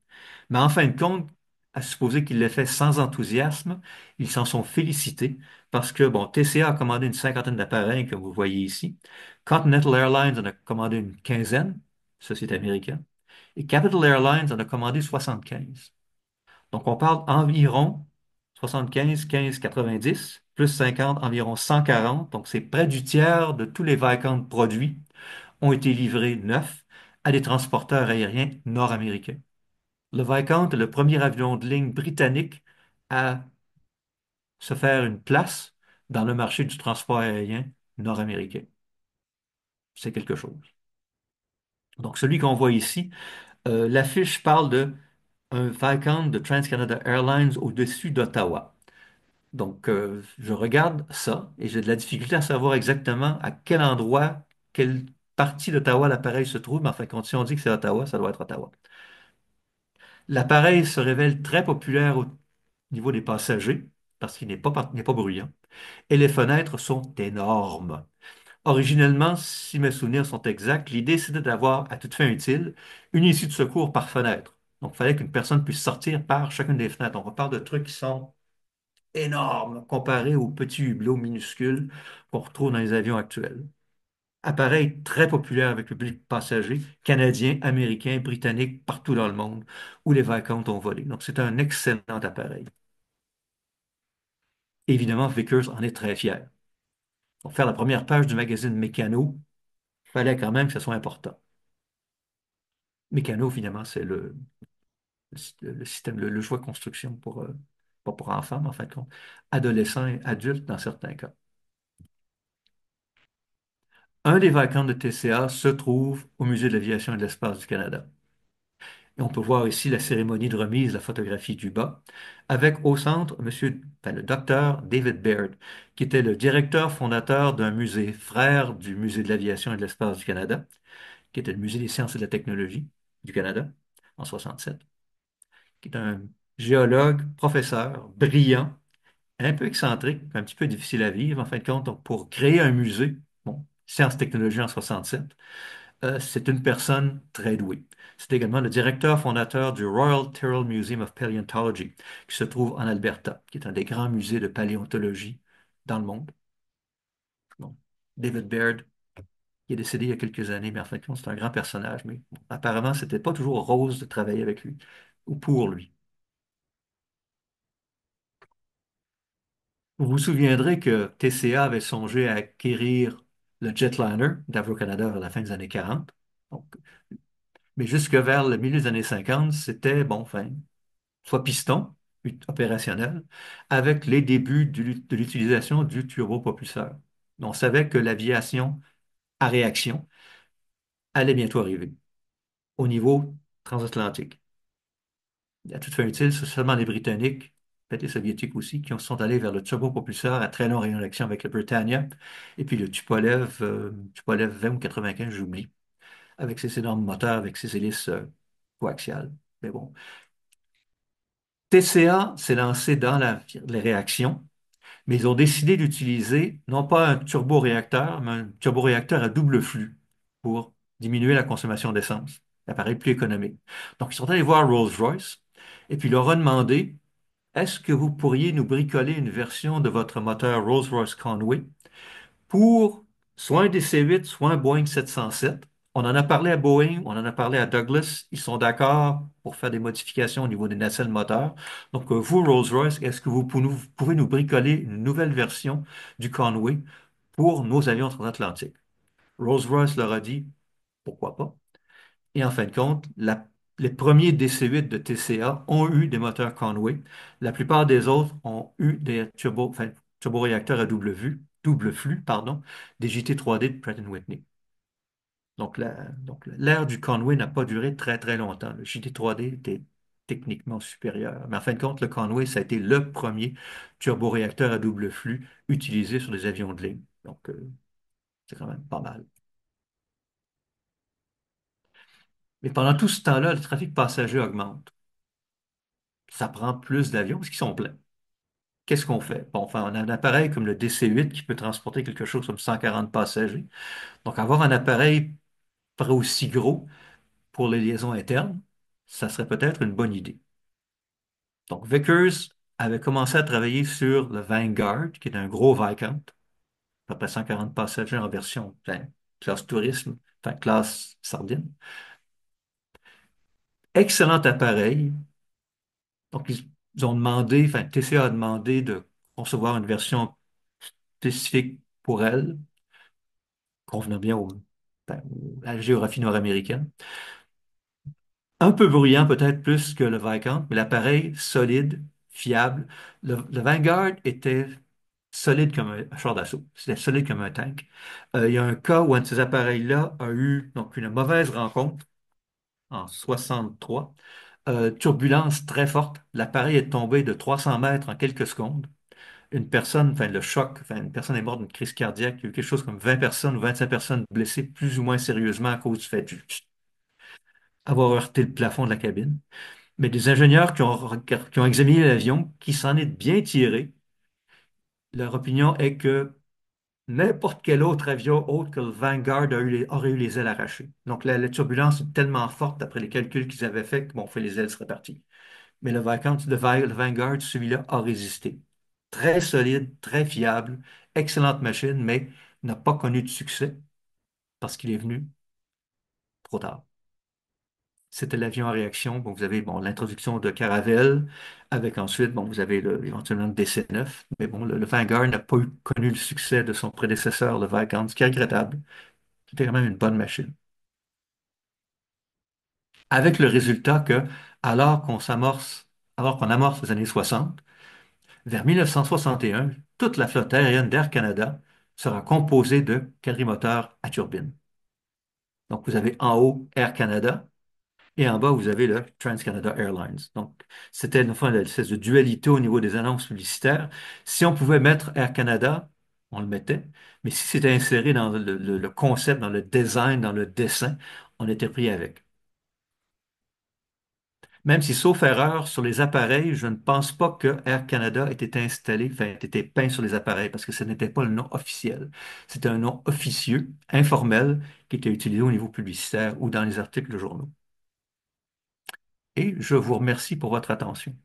mais en fin de compte, à supposer qu'il l'ait fait sans enthousiasme. Ils s'en sont félicités parce que, bon, TCA a commandé une cinquantaine d'appareils, comme vous voyez ici. Continental Airlines en a commandé une quinzaine, société américaine. Et Capital Airlines en a commandé 75. Donc, on parle environ 75, 15, 90, plus 50, environ 140. Donc, c'est près du tiers de tous les Vicon produits ont été livrés neufs à des transporteurs aériens nord-américains. Le Viscount est le premier avion de ligne britannique à se faire une place dans le marché du transport aérien nord-américain. C'est quelque chose. Donc, celui qu'on voit ici, l'affiche parle de un Viscount de TransCanada Airlines au-dessus d'Ottawa. Donc, je regarde ça et j'ai de la difficulté à savoir exactement à quel endroit, quelle partie d'Ottawa l'appareil se trouve, mais enfin, quand si on dit que c'est Ottawa, ça doit être Ottawa. L'appareil se révèle très populaire au niveau des passagers parce qu'il n'est pas bruyant et les fenêtres sont énormes. Originellement, si mes souvenirs sont exacts, l'idée c'était d'avoir à toute fin utile une issue de secours par fenêtre. Donc, il fallait qu'une personne puisse sortir par chacune des fenêtres. Donc, on parle de trucs qui sont énormes comparés aux petits hublots minuscules qu'on retrouve dans les avions actuels. Appareil très populaire avec le public passager, canadien, américain, britannique, partout dans le monde où les Viscount ont volé. Donc, c'est un excellent appareil. Évidemment, Vickers en est très fier. Pour faire la première page du magazine Mécano, il fallait quand même que ce soit important. Mécano, finalement, c'est le système, le choix de construction pour, pas pour enfants, mais en fin de compte, adolescents et adultes dans certains cas. Un des Viscount de TCA se trouve au Musée de l'aviation et de l'espace du Canada. Et on peut voir ici la cérémonie de remise, la photographie du bas, avec au centre le docteur David Baird, qui était le directeur fondateur d'un musée frère du Musée de l'aviation et de l'espace du Canada, qui était le Musée des sciences et de la technologie du Canada en 67, qui est un géologue, professeur, brillant, un peu excentrique, un petit peu difficile à vivre en fin de compte. Donc, pour créer un musée, bon, sciences-technologie en 67, c'est une personne très douée. C'est également le directeur fondateur du Royal Tyrrell Museum of Paleontology, qui se trouve en Alberta, qui est un des grands musées de paléontologie dans le monde. Bon, David Baird, qui est décédé il y a quelques années, mais en fin de compte, c'est un grand personnage. Mais bon, apparemment, c'était pas toujours rose de travailler avec lui ou pour lui. Vous vous souviendrez que TCA avait songé à acquérir le jetliner d'Avro-Canada vers la fin des années 40. Donc, mais jusque vers le milieu des années 50, c'était, bon, enfin, soit piston opérationnel, avec les débuts de l'utilisation du turbopropulseur. On savait que l'aviation à réaction allait bientôt arriver au niveau transatlantique. À toute fin utile, c'est seulement les Britanniques, peut-être les Soviétiques aussi, qui sont allés vers le turbopropulseur à très long rayon d'action avec le Britannia, et puis le Tupolev 20 ou 95, j'oublie, avec ses énormes moteurs, avec ses hélices coaxiales. Mais bon, TCA s'est lancé dans les réactions, mais ils ont décidé d'utiliser non pas un turboréacteur, mais un turboréacteur à double flux pour diminuer la consommation d'essence. Ça paraît plus économique. Donc, ils sont allés voir Rolls-Royce et puis leur ont demandé, est-ce que vous pourriez nous bricoler une version de votre moteur Rolls-Royce Conway pour soit un DC-8, soit un Boeing 707? On en a parlé à Boeing, on en a parlé à Douglas. Ils sont d'accord pour faire des modifications au niveau des nacelles moteurs. Donc, vous, Rolls-Royce, est-ce que vous pouvez nous bricoler une nouvelle version du Conway pour nos avions transatlantiques? Rolls-Royce leur a dit, pourquoi pas? Et en fin de compte, les premiers DC-8 de TCA ont eu des moteurs Conway. La plupart des autres ont eu des turboréacteurs à double flux, pardon, des JT3D de Pratt Whitney. Donc, l'ère du Conway n'a pas duré très, très longtemps. Le JT3D était techniquement supérieur. Mais en fin de compte, le Conway, ça a été le premier turboréacteur à double flux utilisé sur des avions de ligne. Donc, c'est quand même pas mal. Mais pendant tout ce temps-là, le trafic passager augmente. Ça prend plus d'avions parce qu'ils sont pleins. Qu'est-ce qu'on fait? Bon, enfin, on a un appareil comme le DC-8 qui peut transporter quelque chose comme 140 passagers. Donc, avoir un appareil pas aussi gros pour les liaisons internes, ça serait peut-être une bonne idée. Donc, Vickers avait commencé à travailler sur le Vanguard, qui est un gros Viscount, à peu près 140 passagers en version classe tourisme, enfin classe sardine. Excellent appareil. Donc, ils ont demandé, enfin, TCA a demandé de concevoir une version spécifique pour elle, convenant bien à la géographie nord-américaine. Un peu bruyant peut-être plus que le Viscount, mais l'appareil solide, fiable. Le Vanguard était solide comme un char d'assaut. C'était solide comme un tank. Il y a un cas où un de ces appareils-là a eu donc une mauvaise rencontre en 63. Turbulence très forte. L'appareil est tombé de 300 mètres en quelques secondes. Une personne, enfin le choc, enfin une personne est morte d'une crise cardiaque. Il y a eu quelque chose comme 20 personnes ou 25 personnes blessées plus ou moins sérieusement à cause du fait d'avoir heurté le plafond de la cabine. Mais des ingénieurs qui ont examiné l'avion, qui s'en est bien tiré, leur opinion est que n'importe quel autre avion autre que le Vanguard aurait eu les ailes arrachées. Donc la turbulence est tellement forte d'après les calculs qu'ils avaient faits que bon, fait les ailes seraient parties. Mais le Vanguard, celui-là, a résisté. Très solide, très fiable, excellente machine, mais n'a pas connu de succès parce qu'il est venu trop tard. C'était l'avion à réaction. Bon, vous avez bon, l'introduction de Caravelle, avec ensuite, bon, vous avez éventuellement le DC-9. Mais bon, le Vanguard n'a pas connu le succès de son prédécesseur, le Viscount, ce qui est regrettable. C'était quand même une bonne machine. Avec le résultat que, alors qu'on s'amorce, alors qu'on amorce les années 60, vers 1961, toute la flotte aérienne d'Air Canada sera composée de quadrimoteurs à turbine. Donc, vous avez en haut Air Canada, et en bas, vous avez le Trans-Canada Airlines. Donc, c'était une fois une espèce de dualité au niveau des annonces publicitaires. Si on pouvait mettre Air Canada, on le mettait. Mais si c'était inséré dans le concept, dans le design, dans le dessin, on était pris avec. Même si, sauf erreur, sur les appareils, je ne pense pas que Air Canada ait été installé, enfin, ait été peint sur les appareils, parce que ce n'était pas le nom officiel. C'était un nom officieux, informel, qui était utilisé au niveau publicitaire ou dans les articles de journaux. Et je vous remercie pour votre attention.